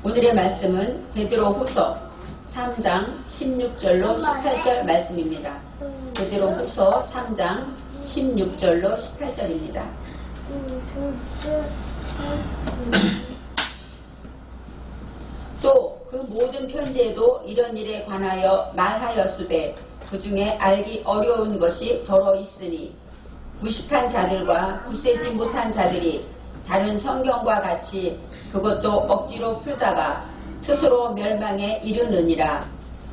오늘의 말씀은 베드로후서 3장 16절로 18절 말씀입니다. 베드로후서 3장 16절로 18절입니다. 또 그 모든 편지에도 이런 일에 관하여 말하였으되 그 중에 알기 어려운 것이 더러 있으니 무식한 자들과 굳세지 못한 자들이 다른 성경과 같이 그것도 억지로 풀다가 스스로 멸망에 이르느니라.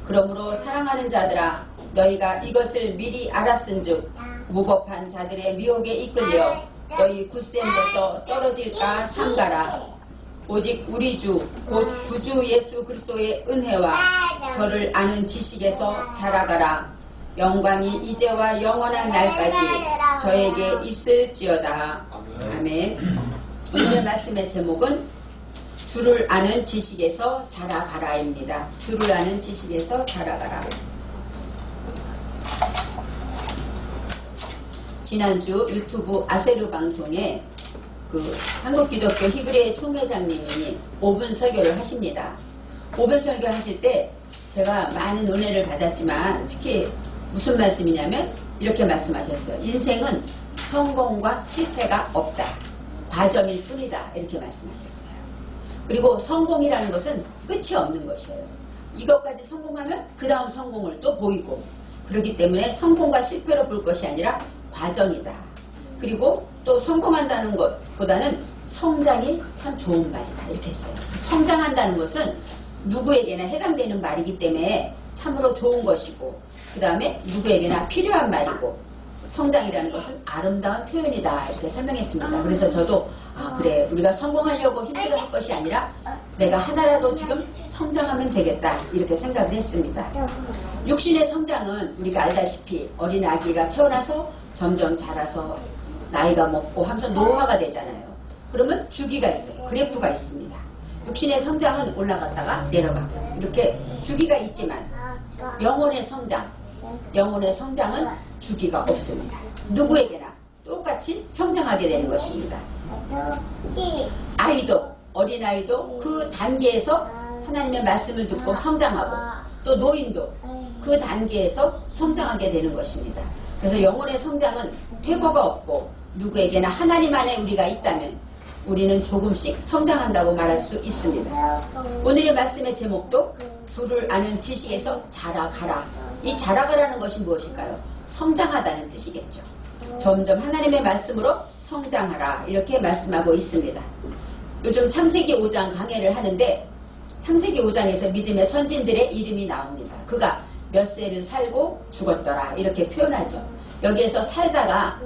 그러므로 사랑하는 자들아, 너희가 이것을 미리 알았은즉 무법한 자들의 미혹에 이끌려 너희 굳센 데서 떨어질까 삼가라. 오직 우리 주 곧 구주 예수 그리스도의 은혜와 저를 아는 지식에서 자라가라. 영광이 이제와 영원한 날까지 저에게 있을지어다. 아멘. 오늘의 말씀의 제목은 주를 아는 지식에서 자라가라입니다. 주를 아는 지식에서 자라가라. 지난주 유튜브 아세르 방송에 한국기독교 히브리의 총회장님이 5분 설교를 하십니다. 5분 설교 하실 때 제가 많은 은혜를 받았지만 특히 무슨 말씀이냐면 이렇게 말씀하셨어요. 인생은 성공과 실패가 없다. 과정일 뿐이다. 이렇게 말씀하셨어요. 그리고 성공이라는 것은 끝이 없는 것이에요. 이것까지 성공하면 그 다음 성공을 또 보이고, 그렇기 때문에 성공과 실패로 볼 것이 아니라 과정이다. 그리고 또 성공한다는 것보다는 성장이 참 좋은 말이다. 이렇게 했어요. 성장한다는 것은 누구에게나 해당되는 말이기 때문에 참으로 좋은 것이고, 그 다음에 누구에게나 필요한 말이고, 성장이라는 것은 아름다운 표현이다. 이렇게 설명했습니다. 그래서 저도 그래, 우리가 성공하려고 힘들어할 것이 아니라 내가 하나라도 지금 성장하면 되겠다. 이렇게 생각을 했습니다. 육신의 성장은 우리가 알다시피 어린 아기가 태어나서 점점 자라서 나이가 먹고 하면서 노화가 되잖아요. 그러면 주기가 있어요. 그래프가 있습니다. 육신의 성장은 올라갔다가 내려가고 이렇게 주기가 있지만 영혼의 성장은 주기가 없습니다. 누구에게나 똑같이 성장하게 되는 것입니다. 어린아이도 그 단계에서 하나님의 말씀을 듣고 성장하고, 또 노인도 그 단계에서 성장하게 되는 것입니다. 그래서 영혼의 성장은 퇴보가 없고, 누구에게나 하나님 안에 우리가 있다면 우리는 조금씩 성장한다고 말할 수 있습니다. 오늘의 말씀의 제목도 주를 아는 지식에서 자라가라. 이 자라가라는 것이 무엇일까요? 성장하다는 뜻이겠죠. 점점 하나님의 말씀으로 성장하라. 이렇게 말씀하고 있습니다. 요즘 창세기 5장 강해를 하는데 창세기 5장에서 믿음의 선진들의 이름이 나옵니다. 그가 몇 세를 살고 죽었더라. 이렇게 표현하죠. 여기에서 살다가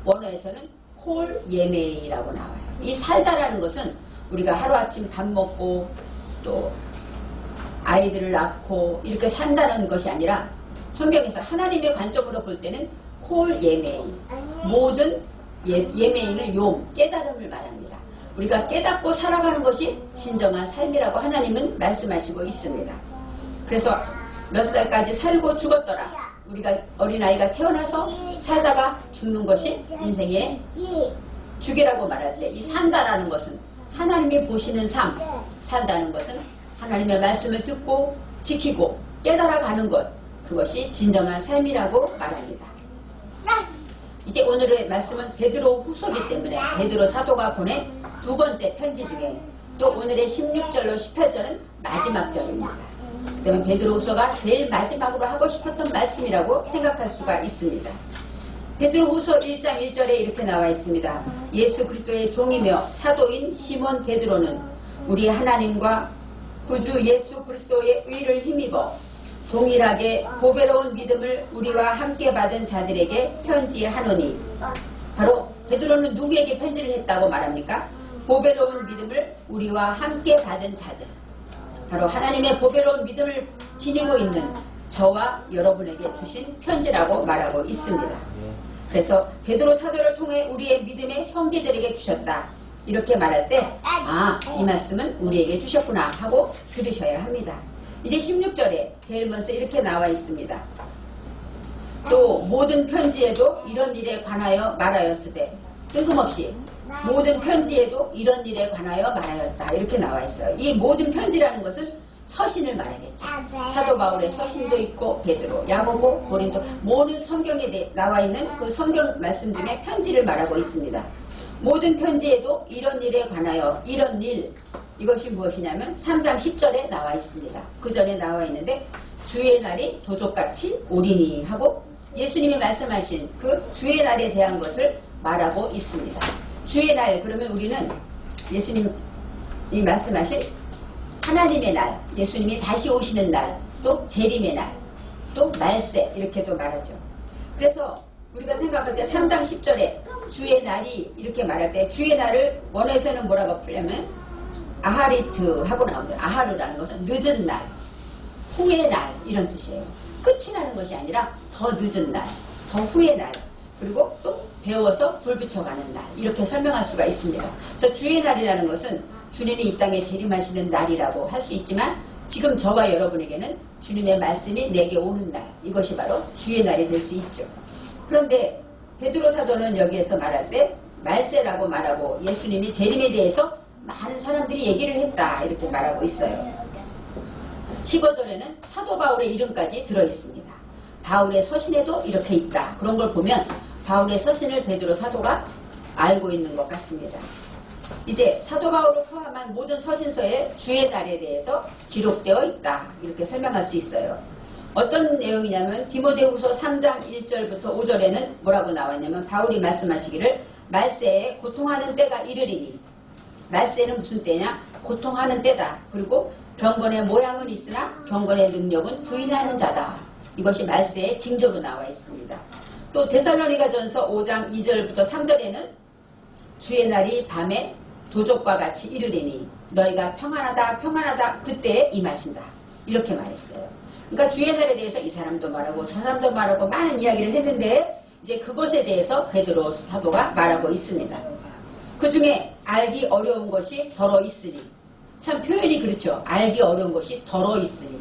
원어에서는 홀 예메이라고 나와요. 이 살다라는 것은 우리가 하루아침 밥 먹고 또 아이들을 낳고 이렇게 산다는 것이 아니라 성경에서 하나님의 관점으로 볼 때는 홀 예메이, 모든 예메이는 깨달음을 말합니다. 우리가 깨닫고 살아가는 것이 진정한 삶이라고 하나님은 말씀하시고 있습니다. 그래서 몇 살까지 살고 죽었더라. 우리가 어린아이가 태어나서 살다가 죽는 것이 인생의 주기라고 말할 때, 이 산다라는 것은 하나님이 보시는 삶, 산다는 것은 하나님의 말씀을 듣고 지키고 깨달아가는 것, 그것이 진정한 삶이라고 말합니다. 이제 오늘의 말씀은 베드로 후서이기 때문에 베드로 사도가 보낸 두 번째 편지 중에 또 오늘의 16절로 18절은 마지막 절입니다. 그 때문에 베드로후서가 제일 마지막으로 하고 싶었던 말씀이라고 생각할 수가 있습니다. 베드로후서 1장 1절에 이렇게 나와 있습니다. 예수 그리스도의 종이며 사도인 시몬 베드로는 우리 하나님과 구주 예수 그리스도의 의를 힘입어 동일하게 보배로운 믿음을 우리와 함께 받은 자들에게 편지하노니. 바로 베드로는 누구에게 편지를 했다고 말합니까? 보배로운 믿음을 우리와 함께 받은 자들, 바로 하나님의 보배로운 믿음을 지니고 있는 저와 여러분에게 주신 편지라고 말하고 있습니다. 그래서 베드로 사도를 통해 우리의 믿음의 형제들에게 주셨다. 이렇게 말할 때 이 말씀은 우리에게 주셨구나 하고 들으셔야 합니다. 이제 16절에 제일 먼저 이렇게 나와 있습니다. 또 모든 편지에도 이런 일에 관하여 말하였으되, 뜬금없이 모든 편지에도 이런 일에 관하여 말하였다. 이렇게 나와 있어요. 이 모든 편지라는 것은 서신을 말하겠죠. 사도 바울의 서신도 있고 베드로, 야고보, 고린도 모든 성경에 나와 있는 그 성경 말씀 중에 편지를 말하고 있습니다. 모든 편지에도 이런 일에 관하여 이런 일, 이것이 무엇이냐면 3장 10절에 나와 있습니다. 그 전에 나와 있는데 주의 날이 도적같이 오리니 하고 예수님이 말씀하신 그 주의 날에 대한 것을 말하고 있습니다. 주의 날, 그러면 우리는 예수님이 말씀하신 하나님의 날, 예수님이 다시 오시는 날, 또 재림의 날, 또 말세, 이렇게도 말하죠. 그래서 우리가 생각할 때 3장 10절에 주의 날이 이렇게 말할 때 주의 날을 원어에서는 뭐라고 풀려면 아하리트 하고 나옵니다. 아하르라는 것은 늦은 날, 후의 날, 이런 뜻이에요. 끝이 나는 것이 아니라 더 늦은 날, 더 후의 날, 그리고 또 배워서 불 붙여가는 날, 이렇게 설명할 수가 있습니다. 그래서 주의 날이라는 것은 주님이 이 땅에 재림하시는 날이라고 할 수 있지만 지금 저와 여러분에게는 주님의 말씀이 내게 오는 날, 이것이 바로 주의 날이 될 수 있죠. 그런데 베드로 사도는 여기에서 말할 때 말세라고 말하고 예수님이 재림에 대해서 많은 사람들이 얘기를 했다, 이렇게 말하고 있어요. 15절에는 사도 바울의 이름까지 들어있습니다. 바울의 서신에도 이렇게 있다. 그런 걸 보면 바울의 서신을 베드로 사도가 알고 있는 것 같습니다. 이제 사도 바울을 포함한 모든 서신서에 주의 날에 대해서 기록되어 있다, 이렇게 설명할 수 있어요. 어떤 내용이냐면 디모데후서 3장 1절부터 5절에는 뭐라고 나왔냐면 바울이 말씀하시기를 말세에 고통하는 때가 이르리니, 말세는 무슨 때냐? 고통하는 때다. 그리고 경건의 모양은 있으나 경건의 능력은 부인하는 자다. 이것이 말세의 징조로 나와 있습니다. 또 데살로니가전서 5장 2절부터 3절에는 주의 날이 밤에 도적과 같이 이르리니 너희가 평안하다 평안하다 그때에 임하신다, 이렇게 말했어요. 그러니까 주의 날에 대해서 이 사람도 말하고 저 사람도 말하고 많은 이야기를 했는데 이제 그것에 대해서 베드로 사도가 말하고 있습니다. 그 중에 알기 어려운 것이 덜어 있으니, 참 표현이 그렇죠. 알기 어려운 것이 덜어 있으니,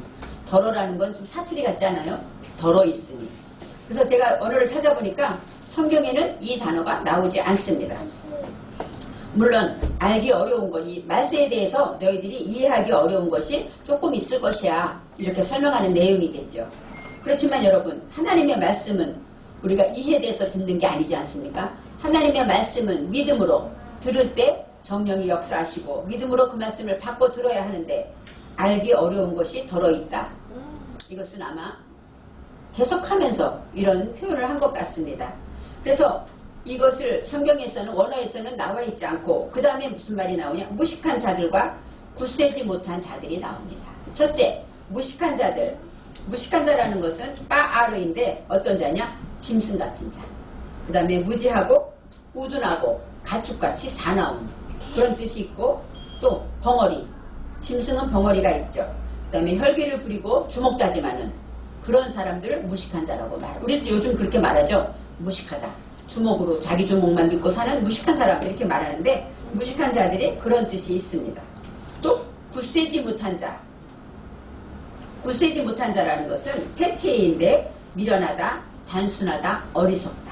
덜어라는 건 좀 사투리 같지 않아요? 덜어 있으니. 그래서 제가 언어를 찾아보니까 성경에는 이 단어가 나오지 않습니다. 물론 알기 어려운 것이 말세에 대해서 너희들이 이해하기 어려운 것이 조금 있을 것이야, 이렇게 설명하는 내용이겠죠. 그렇지만 여러분, 하나님의 말씀은 우리가 이해돼서 듣는 게 아니지 않습니까? 하나님의 말씀은 믿음으로 들을 때 성령이 역사하시고 믿음으로 그 말씀을 받고 들어야 하는데 알기 어려운 것이 덜어있다. 이것은 아마 해석하면서 이런 표현을 한 것 같습니다. 그래서 이것을 성경에서는 원어에서는 나와 있지 않고 그 다음에 무슨 말이 나오냐? 무식한 자들과 굳세지 못한 자들이 나옵니다. 첫째, 무식한 자들. 무식한 자라는 것은 빠아르인데 어떤 자냐? 짐승 같은 자. 그 다음에 무지하고 우둔하고 가축같이 사나운 그런 뜻이 있고, 또 벙어리. 짐승은 벙어리가 있죠. 그 다음에 혈기를 부리고 주먹다짐하는 그런 사람들을 무식한 자라고 말해요. 우리도 요즘 그렇게 말하죠. 무식하다. 주먹으로 자기 주먹만 믿고 사는 무식한 사람, 이렇게 말하는데 무식한 자들이 그런 뜻이 있습니다. 또 굳세지 못한 자. 굳세지 못한 자라는 것은 패티인데 미련하다, 단순하다, 어리석다.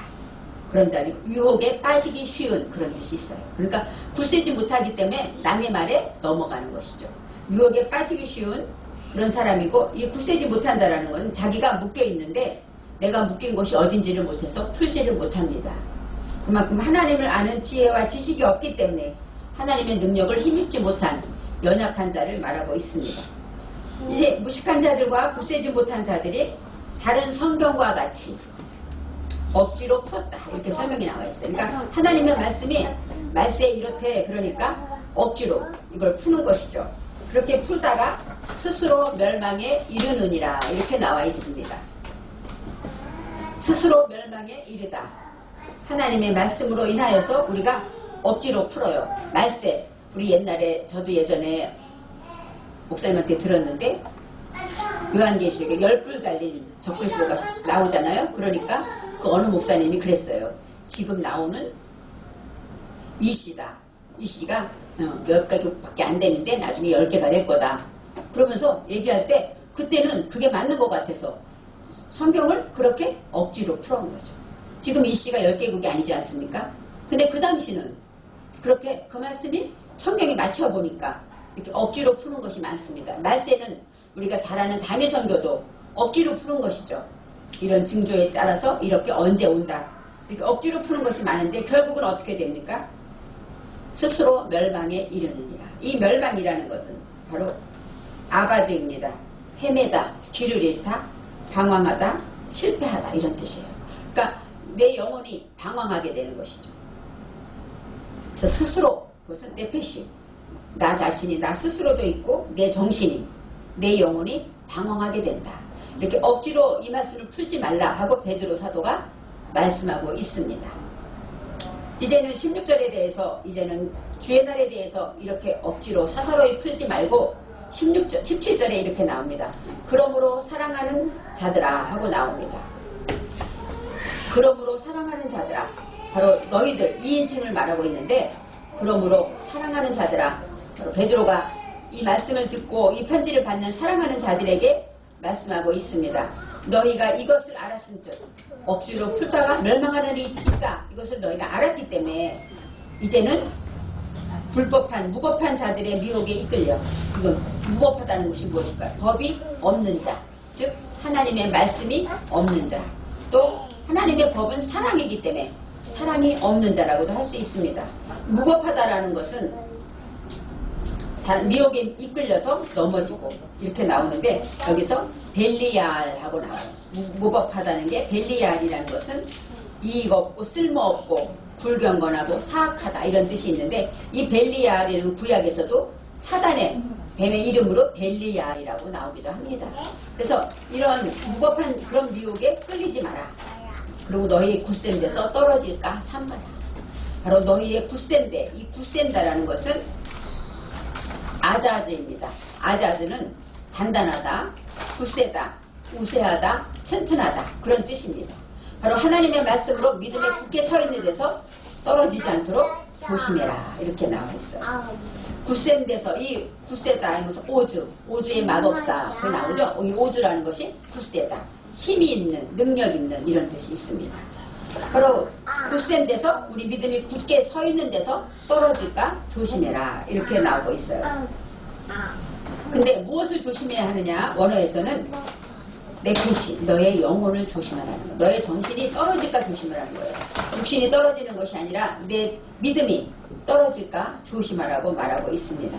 그런 자리, 유혹에 빠지기 쉬운 그런 뜻이 있어요. 그러니까 굳세지 못하기 때문에 남의 말에 넘어가는 것이죠. 유혹에 빠지기 쉬운 그런 사람이고, 이 굳세지 못한다라는 건 자기가 묶여 있는데 내가 묶인 곳이 어딘지를 못해서 풀지를 못합니다. 그만큼 하나님을 아는 지혜와 지식이 없기 때문에 하나님의 능력을 힘입지 못한 연약한 자를 말하고 있습니다. 이제 무식한 자들과 굳세지 못한 자들이 다른 성경과 같이 억지로 풀었다, 이렇게 설명이 나와 있어요. 그러니까 하나님의 말씀이 말세에 이렇대, 그러니까 억지로 이걸 푸는 것이죠. 그렇게 풀다가 스스로 멸망에 이르느니라, 이렇게 나와 있습니다. 스스로 멸망에 이르다. 하나님의 말씀으로 인하여서 우리가 억지로 풀어요. 말세. 우리 옛날에, 저도 예전에 목사님한테 들었는데 요한계시록에 10불 달린 적그리스도가 나오잖아요. 그러니까 그 어느 목사님이 그랬어요. 지금 나오는 이 씨다. 이 씨가 몇 가격밖에 안 되는데 나중에 10개가 될 거다. 그러면서 얘기할 때 그때는 그게 맞는 것 같아서 성경을 그렇게 억지로 풀어온 거죠. 지금 이 씨가 10개국이 아니지 않습니까? 근데 그 당시는 그렇게 그 말씀이 성경에 맞춰보니까 이렇게 억지로 푸는 것이 많습니다. 말세는 우리가 잘 아는 담의 선교도 억지로 푸는 것이죠. 이런 징조에 따라서 이렇게 언제 온다. 이렇게 억지로 푸는 것이 많은데 결국은 어떻게 됩니까? 스스로 멸망에 이르느니라. 이 멸망이라는 것은 바로 아바드입니다. 헤매다, 길을 잃다, 방황하다, 실패하다 이런 뜻이에요. 그러니까 내 영혼이 방황하게 되는 것이죠. 그래서 스스로 그것은 네페시, 나 자신이 나 스스로도 있고 내 정신이 내 영혼이 방황하게 된다. 이렇게 억지로 이 말씀을 풀지 말라 하고 베드로 사도가 말씀하고 있습니다. 이제는 16절에 대해서 이제는 주의 날에 대해서 이렇게 억지로 사사로이 풀지 말고 17절에 이렇게 나옵니다. 그러므로 사랑하는 자들아 하고 나옵니다. 그러므로 사랑하는 자들아, 바로 너희들 2인칭을 말하고 있는데 그러므로 사랑하는 자들아, 바로 베드로가 이 말씀을 듣고 이 편지를 받는 사랑하는 자들에게 말씀하고 있습니다. 너희가 이것을 알았은즉 억지로 풀다가 멸망하는 일이 있다. 이것을 너희가 알았기 때문에 이제는 불법한 무법한 자들의 미혹에 이끌려, 이건 무법하다는 것이 무엇일까요? 법이 없는 자, 즉 하나님의 말씀이 없는 자, 또 하나님의 법은 사랑이기 때문에 사랑이 없는 자라고도 할 수 있습니다. 무법하다라는 것은 미혹에 이끌려서 넘어지고 이렇게 나오는데 여기서 벨리알하고 나와요. 무법하다는 게 벨리알이라는 것은 이익 없고 쓸모없고 불경건하고 사악하다 이런 뜻이 있는데 이 벨리알이라는 구약에서도 사단의 뱀의 이름으로 벨리알이라고 나오기도 합니다. 그래서 이런 무법한 그런 미혹에 끌리지 마라. 그리고 너희의 굳센 데서 떨어질까 삼가라. 바로 너희의 굳센 데, 이 굳센다라는 것은 아자즈입니다. 아자즈는 단단하다, 굳세다, 우세하다, 튼튼하다 그런 뜻입니다. 바로 하나님의 말씀으로 믿음에 굳게 서 있는 데서 떨어지지 않도록 조심해라 이렇게 나와 있어요. 굳센 데서 이 굳세다 이것은 오주의 마법사 그 나오죠. 이 오주라는 것이 굳세다, 힘이 있는, 능력 있는 이런 뜻이 있습니다. 바로 굳센 데서 우리 믿음이 굳게 서 있는 데서 떨어질까 조심해라 이렇게 나오고 있어요. 근데 무엇을 조심해야 하느냐? 원어에서는 네페시, 너의 영혼을 조심하라는 거. 너의 정신이 떨어질까 조심하라는 거예요. 육신이 떨어지는 것이 아니라 내 믿음이 떨어질까 조심하라고 말하고 있습니다.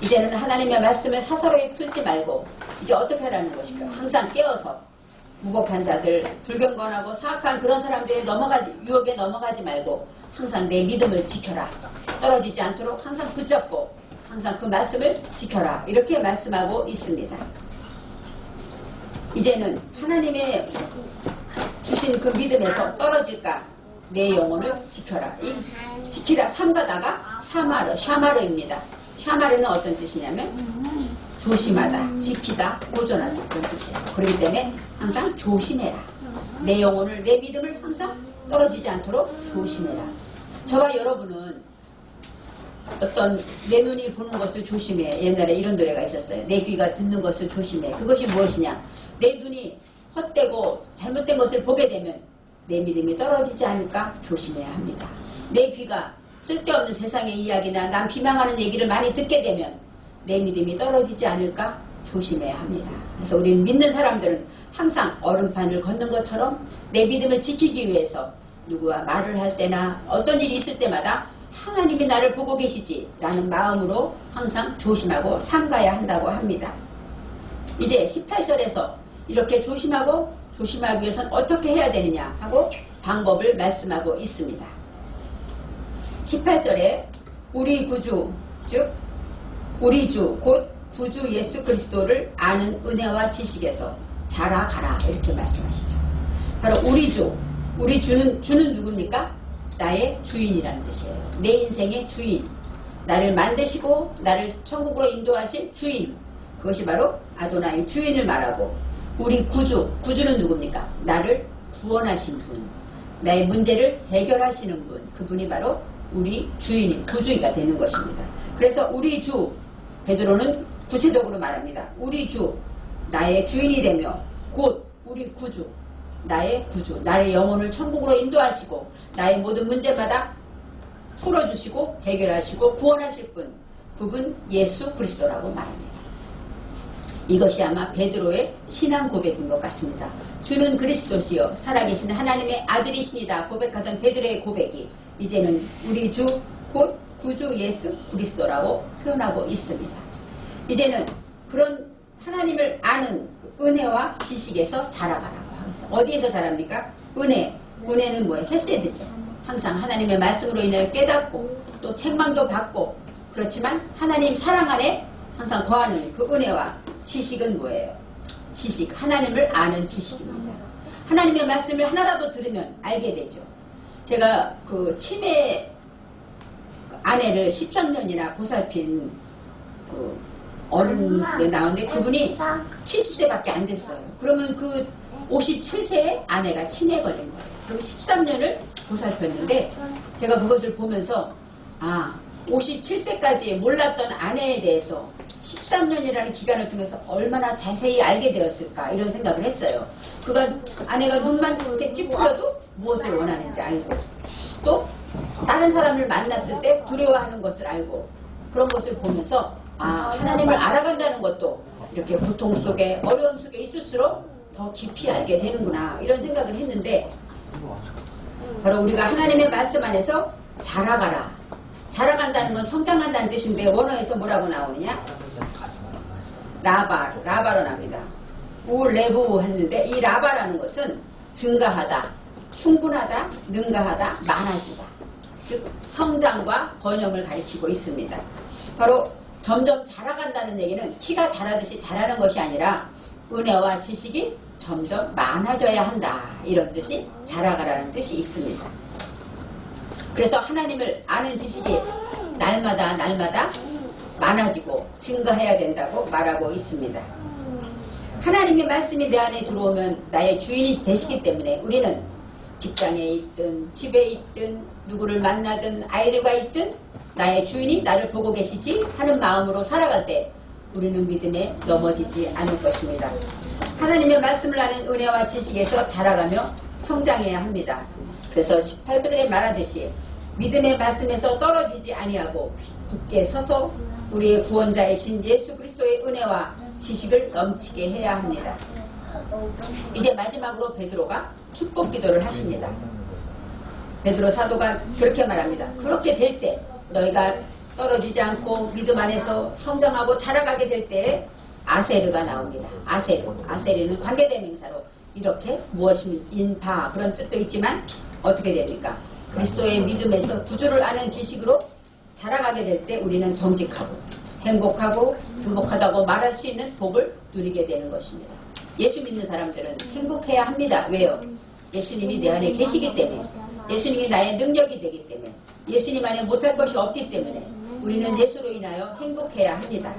이제는 하나님의 말씀을 사사로이 풀지 말고 이제 어떻게 하라는 것일까요? 항상 깨어서 무법한 자들, 불경건하고 사악한 그런 사람들의 유혹에 넘어가지 말고 항상 내 믿음을 지켜라. 떨어지지 않도록 항상 붙잡고 항상 그 말씀을 지켜라. 이렇게 말씀하고 있습니다. 이제는 하나님의 주신 그 믿음에서 떨어질까? 내 영혼을 지켜라. 이 지키다 삼가다가 사마르, 샤마르입니다. 샤마르는 어떤 뜻이냐면 조심하다, 지키다, 보존하다 그런 뜻이에요. 그렇기 때문에 항상 조심해라. 내 영혼을, 내 믿음을 항상 떨어지지 않도록 조심해라. 저와 여러분은 어떤 내 눈이 보는 것을 조심해. 옛날에 이런 노래가 있었어요. 내 귀가 듣는 것을 조심해. 그것이 무엇이냐? 내 눈이 헛되고 잘못된 것을 보게 되면 내 믿음이 떨어지지 않을까 조심해야 합니다. 내 귀가 쓸데없는 세상의 이야기나 남 비방하는 얘기를 많이 듣게 되면 내 믿음이 떨어지지 않을까 조심해야 합니다. 그래서 우리는 믿는 사람들은 항상 얼음판을 걷는 것처럼 내 믿음을 지키기 위해서 누구와 말을 할 때나 어떤 일이 있을 때마다 하나님이 나를 보고 계시지 라는 마음으로 항상 조심하고 삼가야 한다고 합니다. 이제 18절에서 이렇게 조심하기 위해서는 어떻게 해야 되느냐 하고 방법을 말씀하고 있습니다. 18절에 우리 구주 즉 우리 주 곧 구주 예수 그리스도를 아는 은혜와 지식에서 자라가라 이렇게 말씀하시죠. 바로 우리 주는 누굽니까? 나의 주인이라는 뜻이에요. 내 인생의 주인, 나를 만드시고 나를 천국으로 인도하신 주인, 그것이 바로 아도나의 주인을 말하고 우리 구주는 누굽니까? 나를 구원하신 분, 나의 문제를 해결하시는 분, 그분이 바로 우리 주인이 구주가 되는 것입니다. 그래서 우리 주, 베드로는 구체적으로 말합니다. 우리 주, 나의 주인이 되며 곧 우리 구주, 나의 영혼을 천국으로 인도하시고 나의 모든 문제마다 풀어주시고 해결하시고 구원하실 분, 그분 예수 그리스도라고 말합니다. 이것이 아마 베드로의 신앙 고백인 것 같습니다. 주는 그리스도시요 살아계신 하나님의 아들이시니다 고백하던 베드로의 고백이 이제는 우리 주 곧 구주 예수 그리스도라고 표현하고 있습니다. 이제는 그런 하나님을 아는 은혜와 지식에서 자라가라고 하면서 어디에서 자랍니까? 은혜는 뭐예요? 헤세드죠. 항상 하나님의 말씀으로 인하여 깨닫고 또 책망도 받고 그렇지만 하나님 사랑 안에 항상 거하는 그 은혜와 지식은 뭐예요? 지식, 하나님을 아는 지식입니다. 하나님의 말씀을 하나라도 들으면 알게 되죠. 제가 그 치매 아내를 13년이나 보살핀 그 어른에 나왔는데 그분이 70세밖에 안 됐어요. 그러면 그 57세의 아내가 치매에 걸린 거예요. 그럼 13년을 보살폈는데 제가 그것을 보면서 57세까지 몰랐던 아내에 대해서 13년이라는 기간을 통해서 얼마나 자세히 알게 되었을까 이런 생각을 했어요. 아내가 눈만 이렇게 찌푸려도 무엇을 원하는지 알고 또 다른 사람을 만났을 때 두려워하는 것을 알고 그런 것을 보면서 하나님을 알아간다는 것도 이렇게 고통 속에 어려움 속에 있을수록 더 깊이 알게 되는구나 이런 생각을 했는데 바로 우리가 하나님의 말씀 안에서 자라가라. 자라간다는 건 성장한다는 뜻인데 원어에서 뭐라고 나오느냐? 라바로 납니다. 우레부 했는데 이 라바라는 것은 증가하다, 충분하다, 능가하다, 많아지다. 즉 성장과 번영을 가리키고 있습니다. 바로 점점 자라간다는 얘기는 키가 자라듯이 자라는 것이 아니라 은혜와 지식이 점점 많아져야 한다. 이런 뜻이 자라가라는 뜻이 있습니다. 그래서 하나님을 아는 지식이 날마다 많아지고 증가해야 된다고 말하고 있습니다. 하나님의 말씀이 내 안에 들어오면 나의 주인이 되시기 때문에 우리는 직장에 있든 집에 있든 누구를 만나든 아이들과 있든 나의 주인이 나를 보고 계시지 하는 마음으로 살아갈 때 우리는 믿음에 넘어지지 않을 것입니다. 하나님의 말씀을 아는 은혜와 지식에서 자라가며 성장해야 합니다. 그래서 18절에 말하듯이 믿음의 말씀에서 떨어지지 아니하고 굳게 서서 우리의 구원자이신 예수 그리스도의 은혜와 지식을 넘치게 해야 합니다. 이제 마지막으로 베드로가 축복 기도를 하십니다. 베드로 사도가 그렇게 말합니다. 그렇게 될 때 너희가 떨어지지 않고 믿음 안에서 성장하고 자라가게 될 때 아세르가 나옵니다. 아세르는 관계대명사로 이렇게 무엇인 바 그런 뜻도 있지만 어떻게 됩니까? 그리스도의 믿음에서 구주를 아는 지식으로 자라가게 될 때 우리는 정직하고 행복하고 행복하다고 말할 수 있는 복을 누리게 되는 것입니다. 예수 믿는 사람들은 행복해야 합니다. 왜요? 예수님이 내 안에 계시기 때문에 예수님이 나의 능력이 되기 때문에 예수님 안에 못할 것이 없기 때문에 우리는 예수로 인하여 행복해야 합니다.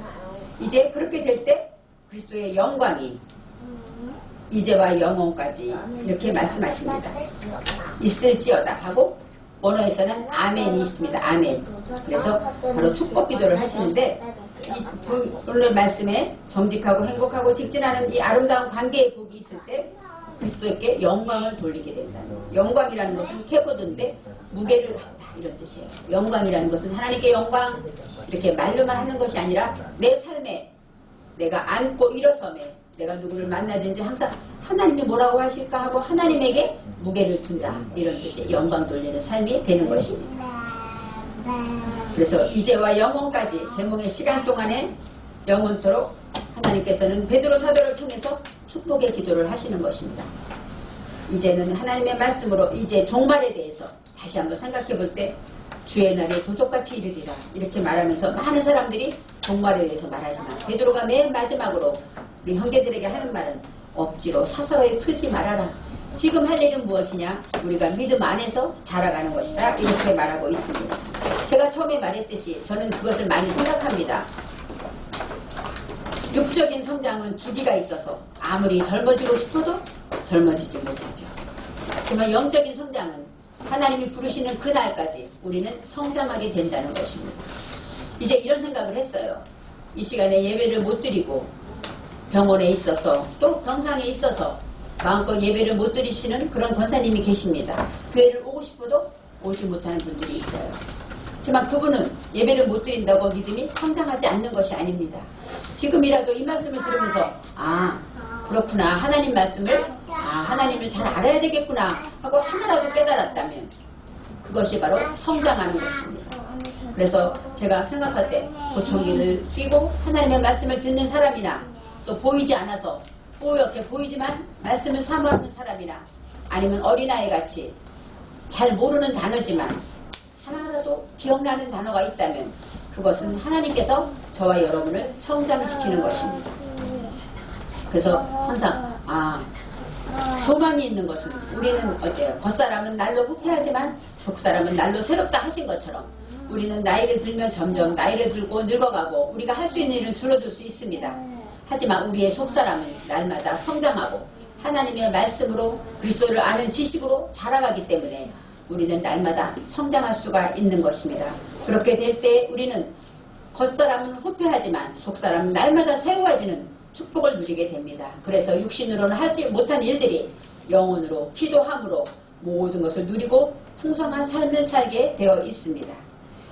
이제 그렇게 될 때 그리스도의 영광이 이제와 영원까지 이렇게 말씀하십니다. 있을지어다 하고 원어에서는 아멘이 있습니다. 아멘. 그래서 바로 축복 기도를 하시는데 이 오늘 말씀에 정직하고 행복하고 직진하는 이 아름다운 관계의 복이 있을 때 그리스도께 영광을 돌리게 됩니다. 영광이라는 것은 캐보드인데 무게를 갖다 이런 뜻이에요. 영광이라는 것은 하나님께 영광 이렇게 말로만 하는 것이 아니라 내 삶에 내가 안고 일어섬에 내가 누구를 만나든지 항상 하나님이 뭐라고 하실까 하고 하나님에게 무게를 둔다. 이런 뜻이 영광 돌리는 삶이 되는 것입니다. 그래서 이제와 영원까지 계몽의 시간 동안에 영원토록 하나님께서는 베드로 사도를 통해서 축복의 기도를 하시는 것입니다. 이제는 하나님의 말씀으로 이제 종말에 대해서 다시 한번 생각해 볼 때 주의 날이 도적같이 이르리라 이렇게 말하면서 많은 사람들이 종말에 대해서 말하지만 베드로가 맨 마지막으로 우리 형제들에게 하는 말은 억지로 사사로이 풀지 말아라. 지금 할 일은 무엇이냐? 우리가 믿음 안에서 자라가는 것이다. 이렇게 말하고 있습니다. 제가 처음에 말했듯이 저는 그것을 많이 생각합니다. 육적인 성장은 주기가 있어서 아무리 젊어지고 싶어도 젊어지지 못하죠. 하지만 영적인 성장은 하나님이 부르시는 그날까지 우리는 성장하게 된다는 것입니다. 이제 이런 생각을 했어요. 이 시간에 예배를 못 드리고 병원에 있어서 또 병상에 있어서 마음껏 예배를 못 드리시는 그런 권사님이 계십니다. 교회를 오고 싶어도 오지 못하는 분들이 있어요. 하지만 그분은 예배를 못 드린다고 믿음이 성장하지 않는 것이 아닙니다. 지금이라도 이 말씀을 들으면서 아 그렇구나, 하나님 말씀을 하나님을 잘 알아야 되겠구나 하고 하나라도 깨달았다면 그것이 바로 성장하는 것입니다. 그래서 제가 생각할 때 보청기를 끼고 하나님의 말씀을 듣는 사람이나 또 보이지 않아서 뿌옇게 보이지만 말씀을 사모하는 사람이나 아니면 어린아이 같이 잘 모르는 단어지만 하나라도 기억나는 단어가 있다면 그것은 하나님께서 저와 여러분을 성장시키는 것입니다. 그래서 항상 소망이 있는 것은 우리는 어때요? 겉사람은 날로 후퇴하지만 속사람은 날로 새롭다 하신 것처럼 우리는 나이를 들면 점점 나이를 들고 늙어가고 우리가 할 수 있는 일은 줄어들 수 있습니다. 하지만 우리의 속사람은 날마다 성장하고 하나님의 말씀으로 그리스도를 아는 지식으로 자라가기 때문에 우리는 날마다 성장할 수가 있는 것입니다. 그렇게 될 때 우리는 겉사람은 후퇴하지만 속사람은 날마다 새로워지는 축복을 누리게 됩니다. 그래서 육신으로는 하지 못한 일들이 영혼으로 기도함으로 모든 것을 누리고 풍성한 삶을 살게 되어 있습니다.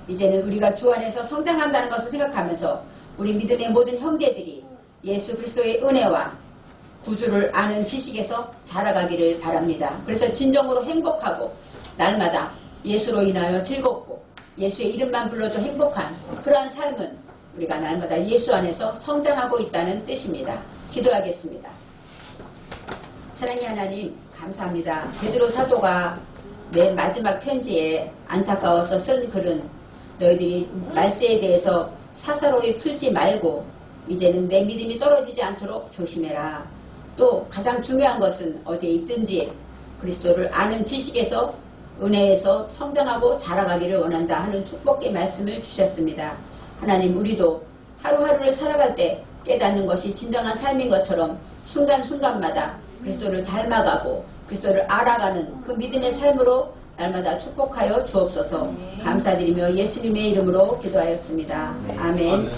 이제는 우리가 주 안에서 성장한다는 것을 생각하면서 우리 믿음의 모든 형제들이 예수 그리스도의 은혜와 구주를 아는 지식에서 자라가기를 바랍니다. 그래서 진정으로 행복하고 날마다 예수로 인하여 즐겁고 예수의 이름만 불러도 행복한 그러한 삶은 우리가 날마다 예수 안에서 성장하고 있다는 뜻입니다. 기도하겠습니다. 사랑의 하나님 감사합니다. 베드로 사도가 맨 마지막 편지에 안타까워서 쓴 글은 너희들이 말세에 대해서 사사로이 풀지 말고 이제는 내 믿음이 떨어지지 않도록 조심해라. 또 가장 중요한 것은 어디에 있든지 그리스도를 아는 지식에서 은혜에서 성장하고 자라가기를 원한다 하는 축복의 말씀을 주셨습니다. 하나님 우리도 하루하루를 살아갈 때 깨닫는 것이 진정한 삶인 것처럼 순간순간마다 그리스도를 닮아가고 그리스도를 알아가는 그 믿음의 삶으로 날마다 축복하여 주옵소서. 감사드리며 예수님의 이름으로 기도하였습니다. 아멘.